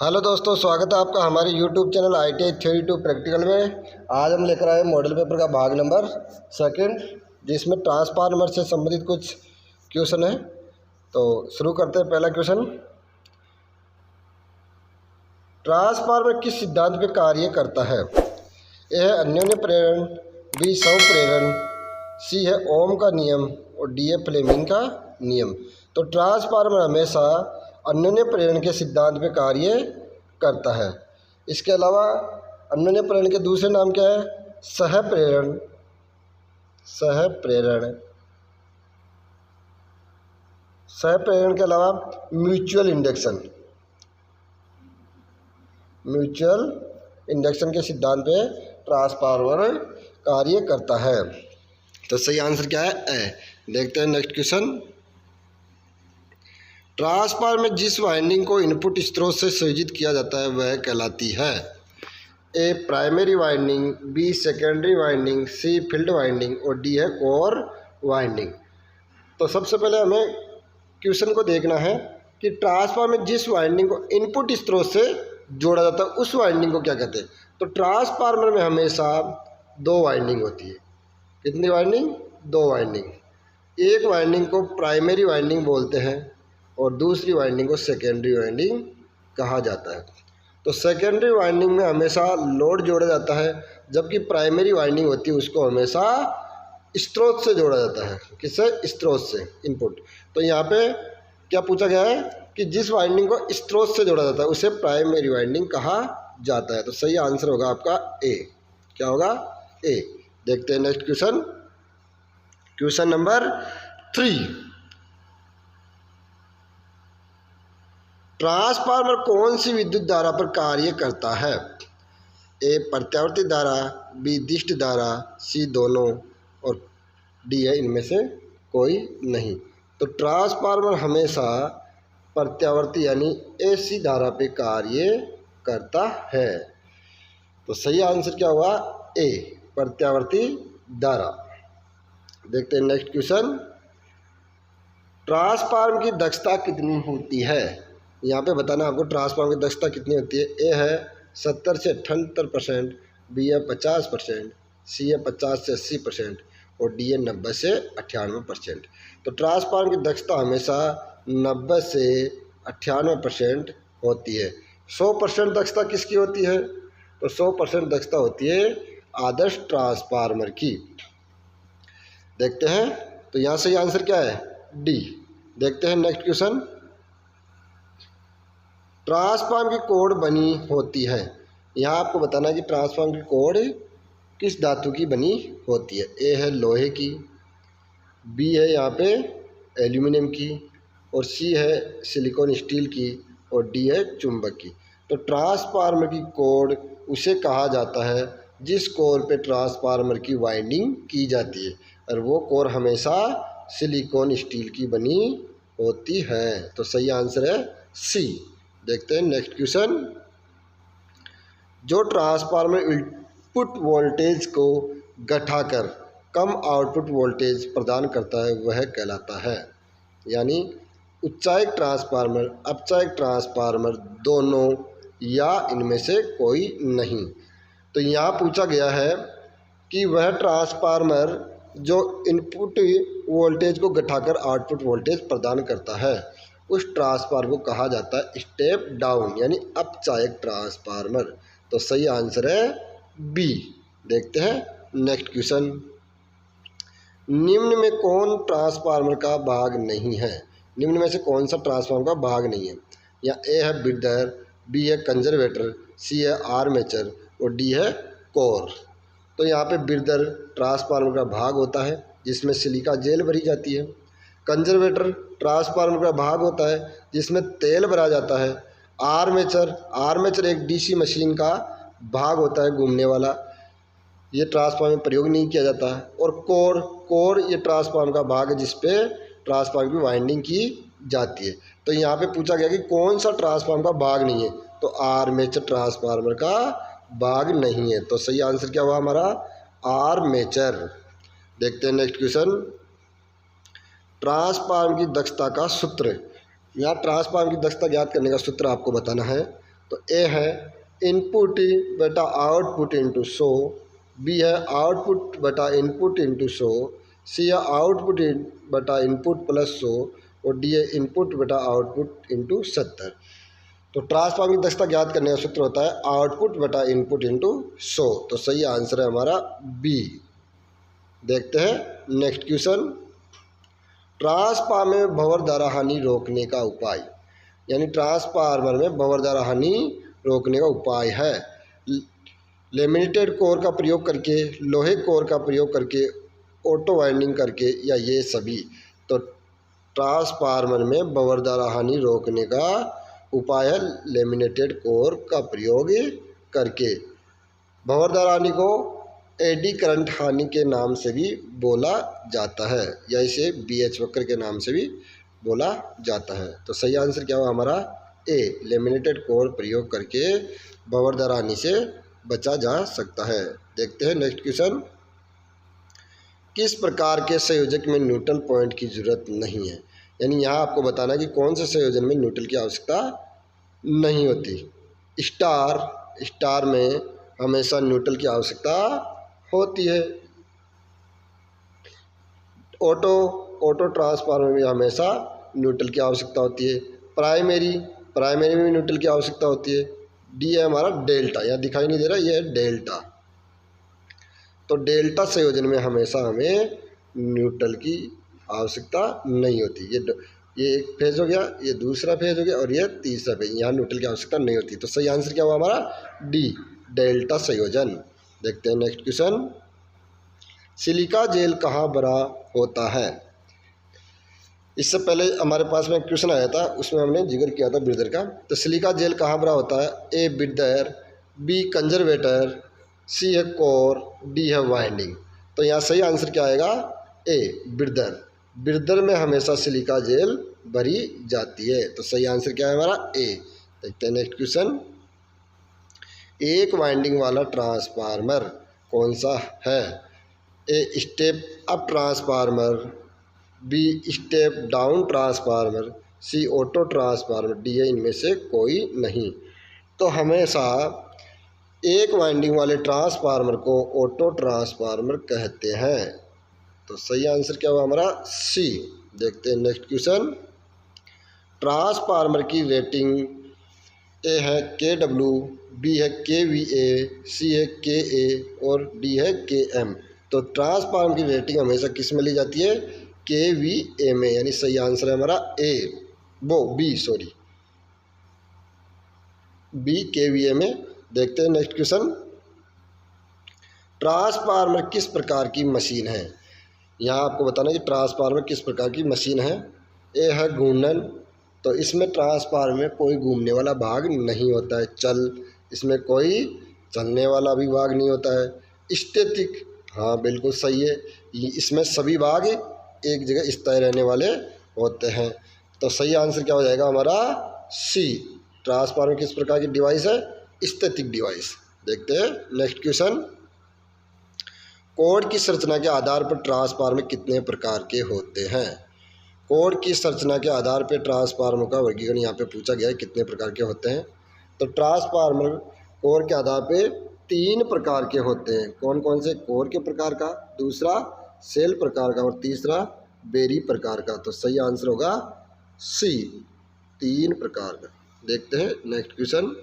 Hello दोस्तों, स्वागत है आपका हमारे YouTube channel ITI theory to practical में। आज हम लेकर आए मॉडल पेपर का भाग नंबर 2, जिसमें ट्रांसफार्मर से संबंधित कुछ क्वेश्चन है। तो शुरू करते हैं। पहला क्वेश्चन, ट्रांसफार्मर किस सिद्धांत पे कार्य करता है? ए है अन्योन्य प्रेरण, बी सम प्रेरण, सी है ओम का नियम और डी है फ्लेमिंग का नियम। तो ट्रांसफार्मर हमेशा अन्योन्य प्रेरण के सिद्धांत पे कार्य करता है। इसके अलावा अन्योन्य प्रेरण के दूसरे नाम क्या है? सह प्रेरण। सह प्रेरण सह प्रेरण के अलावा म्यूचुअल इंडक्शन। म्यूचुअल इंडक्शन के सिद्धांत पे ट्रांसफार्मर कार्य करता है। तो सही आंसर क्या है? ए। देखते हैं नेक्स्ट क्वेश्चन। ट्रांसफार्मर में जिस वाइंडिंग को इनपुट स्रोत से संयोजित किया जाता है वह कहलाती है? A primary winding, B secondary winding, C field winding और डी है कोर वाइंडिंग। तो सबसे पहले हमें क्वेश्चन को देखना है कि ट्रांसफार्मर में जिस वाइंडिंग को इनपुट स्रोत से जोड़ा जाता है उस वाइंडिंग को क्या कहते हैं? तो ट्रांसफार्मर में हमेशा 2 वाइंडिंग होती है। कितनी वाइंडिंग? 2 वाइंडिंग। एक वाइंडिंग को प्राइमरी वाइंडिंग बोलते हैं और दूसरी वाइंडिंग को सेकेंडरी वाइंडिंग कहा जाता है। तो सेकेंडरी वाइंडिंग में हमेशा लोड जोड़ा जाता है, जबकि प्राइमरी वाइंडिंग होती है उसको हमेशा स्रोत से जोड़ा जाता है। किससे? स्रोत से, इनपुट। तो यहाँ पे क्या पूछा गया है कि जिस वाइंडिंग को स्रोत से जोड़ा जाता है उसे प्राइमरी वाइंडिंग कहा जाता है। तो सही आंसर होगा आपका ए। क्या होगा? ए। देखते हैं next question. Question number 3, transformer कौन सी विद्युत धारा पर कार्य करता है? ए प्रत्यावर्ती धारा, बी दिष्ट धारा, सी दोनों और डी है इनमें से कोई नहीं। तो ट्रांसफार्मर हमेशा प्रत्यावर्ती यानी AC धारा पे कार्य करता है। तो सही आंसर क्या हुआ? ए प्रत्यावर्ती धारा। देखते हैं नेक्स्ट क्वेश्चन। ट्रांसफार्मर की दक्षता कितनी होती है? यहाँ पे बताना आपको ट्रांसफार्मर की दक्षता कितनी होती है। ए है 70 से 78%, बी है 50%, सी है 50 से 80% और डी है 90 से 98%। तो ट्रांसफार्मर की दक्षता हमेशा 90 से 98% होती है। 100% दक्षता किसकी होती है? तो 100% दक्षता होती है आदर्श ट्रांसफार्मर की। देखते हैं। तो यहाँ सही आंसर क्या है? डी। देखते हैं नेक्स्ट क्वेश्चन। ट्रांसफार्मर की कोड बनी होती है। यहाँ आपको बताना है कि ट्रांसफार्मर की कोड किस धातु की बनी होती है। ए है लोहे की, बी है यहाँ पे एल्यूमिनियम की और सी है सिलिकॉन स्टील की और डी है चुंबक की। तो ट्रांसफार्मर की कोड उसे कहा जाता है जिस कोर पे ट्रांसफार्मर की वाइंडिंग की जाती है, और वो कोर हमेशा सिलिकॉन स्टील की बनी होती है। तो सही आंसर है सी। देखते हैं नेक्स्ट क्वेश्चन। जो ट्रांसफार्मर इनपुट वोल्टेज को घटाकर कम आउटपुट वोल्टेज प्रदान करता है वह कहलाता है? यानी उच्चायक ट्रांसफार्मर, अपचायक ट्रांसफार्मर, दोनों या इनमें से कोई नहीं। तो यहाँ पूछा गया है कि वह ट्रांसफार्मर जो इनपुट वोल्टेज को घटाकर आउटपुट वोल्टेज प्रदान करता है उस ट्रांसफार्मर को कहा जाता है स्टेप डाउन यानी अपचायक ट्रांसफार्मर। तो सही आंसर है बी। देखते हैं नेक्स्ट क्वेश्चन। निम्न में कौन ट्रांसफार्मर का भाग नहीं है? निम्न में से कौन सा ट्रांसफार्मर का भाग नहीं है? या ए है ब्रिडर, बी है कंजर्वेटर, सी है आर्मेचर और डी है कोर। तो यहाँ पे ब्रिडर ट्रांसफार्मर का भाग होता है जिसमें सिलिका जेल भरी जाती है। कंजर्वेटर ट्रांसफार्मर का भाग होता है जिसमें तेल भरा जाता है। आर्मेचर एक DC मशीन का भाग होता है घूमने वाला, ये ट्रांसफार्मर में प्रयोग नहीं किया जाता है। और कोर ये ट्रांसफार्मर का भाग है जिसपे ट्रांसफार्मर की वाइंडिंग की जाती है। तो यहाँ पे पूछा गया कि कौन सा ट्रांसफार्मर का भाग नहीं है? तो आर्मेचर ट्रांसफार्मर का भाग नहीं है। तो सही आंसर क्या हुआ हमारा? आर्मेचर। देखते हैं नेक्स्ट क्वेश्चन। ट्रांसफार्मर की दक्षता का सूत्र। यहाँ ट्रांसफार्मर की दक्षता ज्ञात करने का सूत्र आपको बताना है। तो ए है इनपुट बटा आउटपुट इंटू 100, बी है आउटपुट बटा इनपुट इंटू 100, सी है आउटपुट बटा इनपुट प्लस 100 और डी है इनपुट बटा आउटपुट इंटू 70। तो ट्रांसफार्मर की दक्षता ज्ञात करने का सूत्र होता है आउटपुट बटा इनपुट इंटू 100। तो सही आंसर है हमारा बी। देखते हैं नेक्स्ट क्वेश्चन। ट्रांसफार्मर में भंवर द्वारा हानि रोकने का उपाय, यानी ट्रांसफार्मर में भंवर द्वारा हानि रोकने का उपाय है लेमिनेटेड कोर का प्रयोग करके, लोहे कोर का प्रयोग करके, ऑटो वाइंडिंग करके, या ये सभी। तो ट्रांसफार्मर में भंवर द्वारा हानि रोकने का उपाय है लेमिनेटेड कोर का प्रयोग करके। भंवर द्वारा हानि को एडी करंट हानि के नाम से भी बोला जाता है, या इसे BH वक्र के नाम से भी बोला जाता है। तो सही आंसर क्या हुआ हमारा ए, लेमिनेटेड कोर प्रयोग करके भंवर द्वारा हानि से बचा जा सकता है। देखते हैं नेक्स्ट क्वेश्चन। किस प्रकार के संयोजक में न्यूट्रल पॉइंट की जरूरत नहीं है, यानी यहाँ आपको बताना है कि कौन से संयोजन में न्यूट्रल की आवश्यकता नहीं होती। स्टार में हमेशा न्यूट्रल की आवश्यकता होती है। ऑटो ट्रांसफार्मर में हमेशा न्यूट्रल की आवश्यकता होती है। प्राइमरी में भी न्यूट्रल की आवश्यकता होती है। डी है हमारा डेल्टा, यहाँ दिखाई नहीं दे रहा, ये है डेल्टा। तो डेल्टा संयोजन में हमेशा हमें न्यूट्रल की आवश्यकता नहीं होती। ये एक फेज हो गया, ये दूसरा फेज हो गया और ये तीसरा फेज, यहाँ न्यूट्रल की आवश्यकता नहीं होती। तो सही आंसर क्या हुआ हमारा डी, डेल्टा संयोजन। देखते हैं नेक्स्ट क्वेश्चन। सिलिका जेल कहाँ बड़ा होता है? इससे पहले हमारे पास में क्वेश्चन आया था, उसमें हमने जिक्र किया था ब्रीदर का। तो सिलिका जेल कहाँ बड़ा होता है? ए ब्रीदर, बी कंजर्वेटर, सी है कोर, डी है वाइंडिंग। तो यहाँ सही आंसर क्या आएगा? ए ब्रीदर। ब्रीदर में हमेशा सिलिका जेल भरी जाती है। तो सही आंसर क्या है हमारा ए। देखते हैं नेक्स्ट क्वेश्चन। एक वाइंडिंग वाला ट्रांसफार्मर कौन सा है? A step up transformer, B step down transformer, C auto transformer, D है इनमें से कोई नहीं। तो हमेशा एक वाइंडिंग वाले ट्रांसफार्मर को ऑटो ट्रांसफार्मर कहते हैं। तो सही आंसर क्या हुआ हमारा सी। देखते हैं नेक्स्ट क्वेश्चन। ट्रांसफार्मर की रेटिंग ए है KW, बी है KVA, सी है KA और डी है KM। तो ट्रांसफार्मर की रेटिंग हमेशा किस में ली जाती है? KVA में, यानी सही आंसर है हमारा बी KVA में। देखते हैं नेक्स्ट क्वेश्चन। ट्रांसफार्मर किस प्रकार की मशीन है? यहाँ आपको बताना है कि ट्रांसफार्मर किस प्रकार की मशीन है। ए है घूर्णन, तो इसमें ट्रांसफार्मर में कोई घूमने वाला भाग नहीं होता है। इसमें कोई चलने वाला भी भाग नहीं होता है। स्टैटिक, हाँ बिल्कुल सही है, इसमें सभी भाग एक जगह स्थायी रहने वाले होते हैं। तो सही आंसर क्या हो जाएगा हमारा सी। ट्रांसफार्मर किस प्रकार की डिवाइस है? Static device. देखते हैं नेक्स्ट क्वेश्चन। कोड की संरचना के आधार पर ट्रांसफार्मर कितने प्रकार के होते हैं? कोड की संरचना के आधार पर ट्रांसफार्मर का वर्गीकरण यहाँ पे पूछा गया है, कितने प्रकार के होते हैं। तो ट्रांसफार्मर कोर के आधार पे 3 प्रकार के होते हैं। कौन कौन से? कोर के प्रकार का, दूसरा सेल प्रकार का और तीसरा बेरी प्रकार का। तो सही आंसर होगा सी, 3 प्रकार का। देखते हैं next question.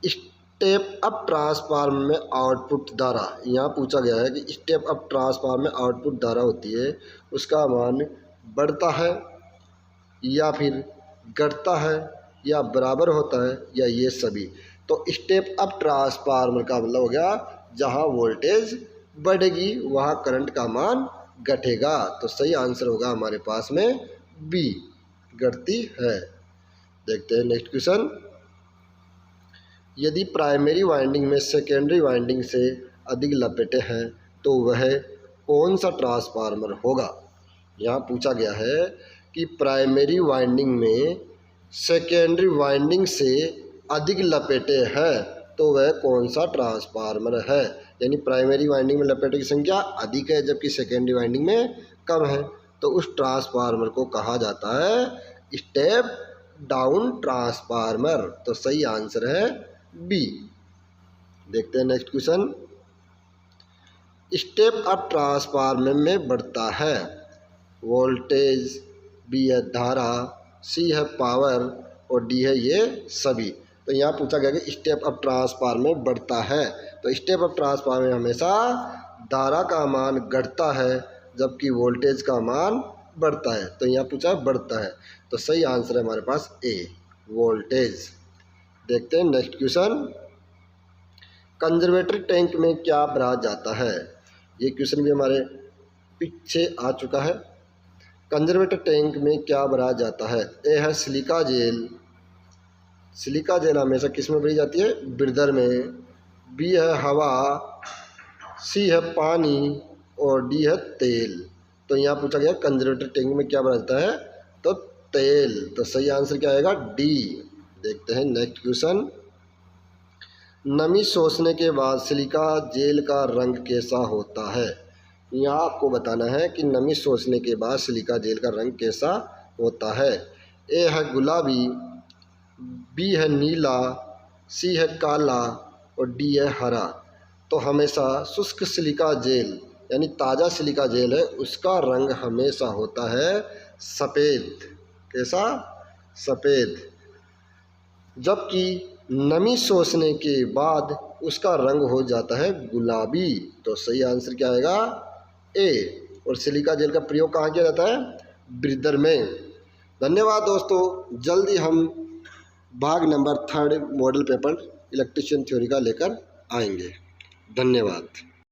Step up transformer में आउटपुट धारा, यहाँ पूछा गया है कि स्टेप अप ट्रांसफार्मर में आउटपुट धारा होती है, उसका मान बढ़ता है या फिर घटता है या बराबर होता है या ये सभी। तो स्टेप अप ट्रांसफार्मर का मतलब हो गया जहाँ वोल्टेज बढ़ेगी वहाँ करंट का मान घटेगा। तो सही आंसर होगा हमारे पास में बी, घटती है। देखते हैं नेक्स्ट क्वेश्चन। यदि प्राइमरी वाइंडिंग में सेकेंडरी वाइंडिंग से अधिक लपेटे हैं तो वह कौन सा ट्रांसफार्मर होगा? यहाँ पूछा गया है कि प्राइमरी वाइंडिंग में सेकेंडरी वाइंडिंग से अधिक लपेटे हैं तो वह कौन सा ट्रांसफार्मर है। यानी प्राइमरी वाइंडिंग में लपेटों की संख्या अधिक है जबकि सेकेंडरी वाइंडिंग में कम है, तो उस ट्रांसफार्मर को कहा जाता है स्टेप डाउन ट्रांसफार्मर। तो सही आंसर है बी। देखते हैं next question. Step up transformer में बढ़ता है वोल्टेज, बी है धारा, सी है पावर और डी है ये सभी। तो यहाँ पूछा गया कि स्टेप अप ट्रांसफार्मर में बढ़ता है, तो स्टेप अप ट्रांसफार्मर में हमेशा धारा का मान घटता है जबकि वोल्टेज का मान बढ़ता है। तो यहाँ पूछा बढ़ता है, तो सही आंसर है हमारे पास ए, वोल्टेज। देखते हैं नेक्स्ट क्वेश्चन। कंजर्वेटर टैंक में क्या भरा जाता है? ये क्वेश्चन भी हमारे पीछे आ चुका है। कंजर्वेटर टैंक में क्या भरा जाता है? ए है सिलिका जेल, सिलिका जेल हमेशा किस में भरी जाती है? ब्रीदर में। बी है हवा, सी है पानी और डी है तेल। तो यहाँ पूछा गया कंजर्वेटर टैंक में क्या भरा जाता है? तो तेल। तो सही आंसर क्या आएगा? डी। देखते हैं नेक्स्ट क्वेश्चन। नमी सोखने के बाद सिलिका जेल का रंग कैसा होता है? यहाँ आपको बताना है कि नमी सोखने के बाद सिलिका जेल का रंग कैसा होता है। ए है गुलाबी, बी है नीला, सी है काला और डी है हरा। तो हमेशा शुष्क सिलिका जेल यानी ताज़ा सिलिका जेल है उसका रंग हमेशा होता है सफ़ेद। कैसा? सफ़ेद। जबकि नमी सोखने के बाद उसका रंग हो जाता है गुलाबी। तो सही आंसर क्या आएगा? ए। और सिलिका जेल का प्रयोग कहाँ किया जाता है? ब्रीदर में। धन्यवाद दोस्तों, जल्दी हम भाग number 3 model paper electrician theory का लेकर आएंगे। धन्यवाद।